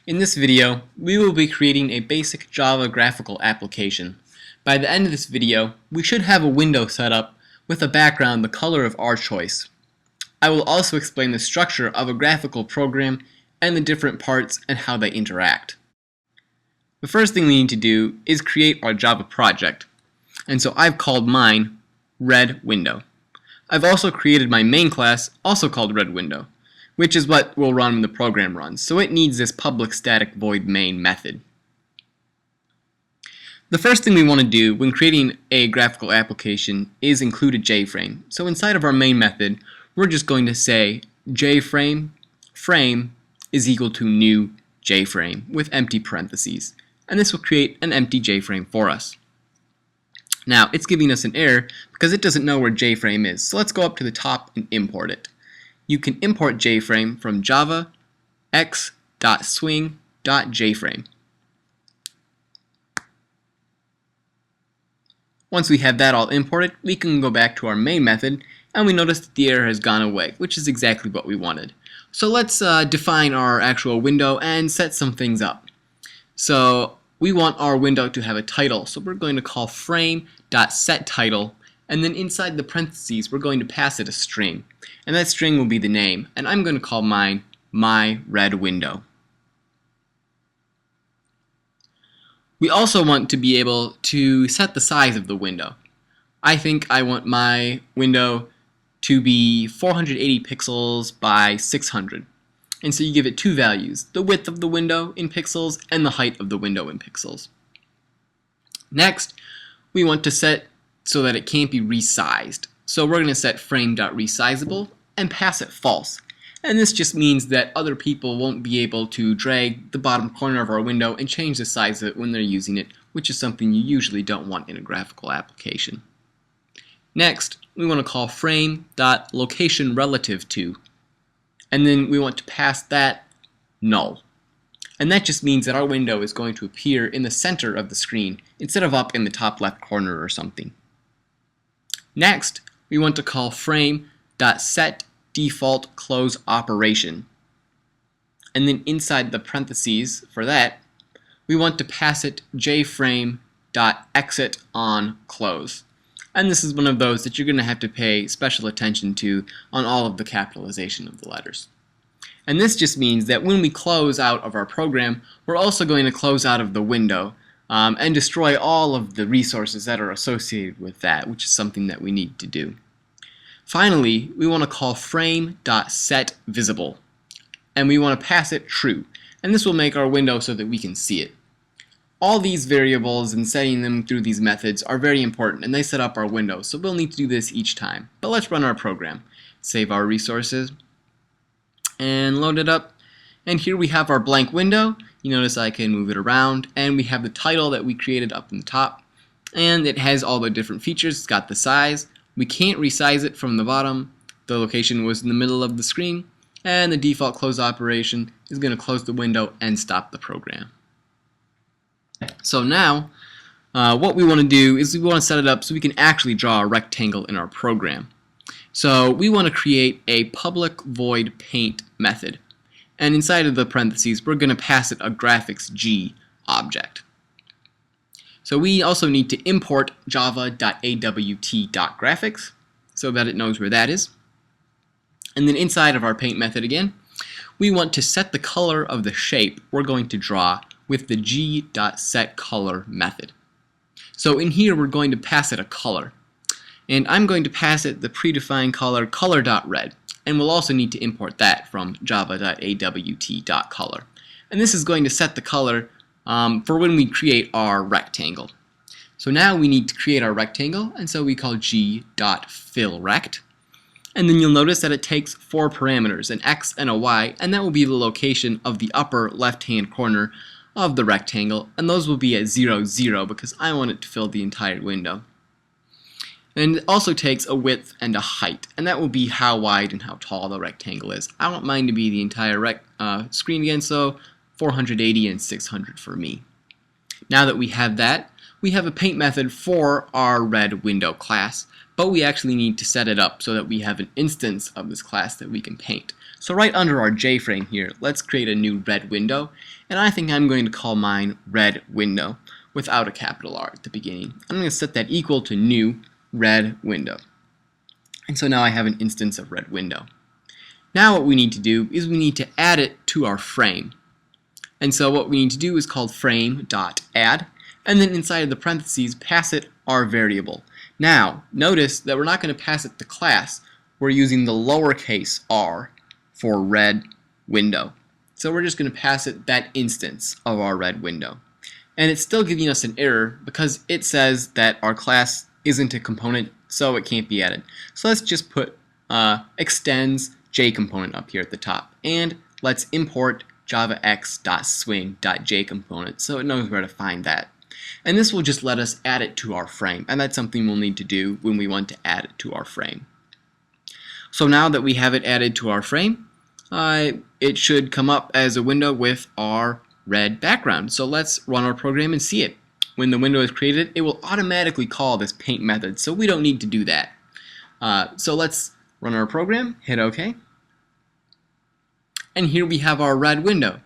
In this video, we will be creating a basic Java graphical application. By the end of this video, we should have a window set up with a background the color of our choice. I will also explain the structure of a graphical program and the different parts and how they interact. The first thing we need to do is create our Java project, and so I've called mine Red Window. I've also created my main class, also called Red Window, which is what will run when the program runs, so it needs this public static void main method. The first thing we want to do when creating a graphical application is include a JFrame. So inside of our main method, we're just going to say JFrame frame is equal to new JFrame with empty parentheses, and this will create an empty JFrame for us. Now it's giving us an error because it doesn't know where JFrame is, so let's go up to the top and import it. You can import JFrame from java x.swing.jframe. Once we have that all imported, we can go back to our main method, and we notice that the error has gone away, which is exactly what we wanted. So let's define our actual window and set some things up. So we want our window to have a title, so we're going to call frame.setTitle, and then inside the parentheses we're going to pass it a string, and that string will be the name, and I'm going to call mine My Red Window. We also want to be able to set the size of the window. I think I want my window to be 480 pixels by 600. And so you give it two values, the width of the window in pixels and the height of the window in pixels. Next, we want to set so that it can't be resized. So we're going to set frame.resizable and pass it false. And this just means that other people won't be able to drag the bottom corner of our window and change the size of it when they're using it, which is something you usually don't want in a graphical application. Next, we want to call frame.locationRelative2. And then we want to pass that null. And that just means that our window is going to appear in the center of the screen instead of up in the top left corner or something. Next, we want to call frame.setDefaultCloseOperation. And then inside the parentheses for that, we want to pass it jframe.exitOnClose. And this is one of those that you're going to have to pay special attention to on all of the capitalization of the letters. And this just means that when we close out of our program, we're also going to close out of the window and destroy all of the resources that are associated with that, which is something that we need to do. Finally, we want to call frame.setVisible, and we want to pass it true. And this will make our window so that we can see it. All these variables and setting them through these methods are very important, and they set up our window, so we'll need to do this each time. But let's run our program. Save our resources and load it up. And here we have our blank window. You notice I can move it around, and we have the title that we created up in the top, and it has all the different features. It's got the size. We can't resize it from the bottom. The location was in the middle of the screen, and the default close operation is going to close the window and stop the program. So now, what we want to do is we want to set it up so we can actually draw a rectangle in our program. So we want to create a public void paint method. And inside of the parentheses, we're going to pass it a graphicsG object. So we also need to import java.awt.graphics so that it knows where that is. And then inside of our paint method again, we want to set the color of the shape we're going to draw with the g.setColor method. So in here we're going to pass it a color. And I'm going to pass it the predefined color color.red. And we'll also need to import that from java.awt.color. And this is going to set the color for when we create our rectangle. So now we need to create our rectangle, and so we call g.fillRect. And then you'll notice that it takes 4 parameters, an x and a y, and that will be the location of the upper left-hand corner of the rectangle, and those will be at 0, 0 because I want it to fill the entire window. And it also takes a width and a height, and that will be how wide and how tall the rectangle is. I want mine to be the entire screen again, so 480 and 600 for me. Now that we have that, we have a paint method for our red window class, but we actually need to set it up so that we have an instance of this class that we can paint. So right under our JFrame here, let's create a new red window, and I think I'm going to call mine red window without a capital R at the beginning. I'm going to set that equal to new red window. And so now I have an instance of red window. Now what we need to do is we need to add it to our frame. And so what we need to do is called frame.add, and then inside of the parentheses pass it our variable. Now notice that we're not going to pass it the class. We're using the lowercase r for red window. So we're just going to pass it that instance of our red window. And it's still giving us an error because it says that our class isn't a component, so it can't be added. So let's just put extends JComponent up here at the top, and let's import javax.swing.jComponent so it knows where to find that. And this will just let us add it to our frame, and that's something we'll need to do when we want to add it to our frame. So now that we have it added to our frame, it should come up as a window with our red background. So let's run our program and see it. When the window is created, it will automatically call this paint method, so we don't need to do that. So let's run our program, hit OK. And here we have our red window.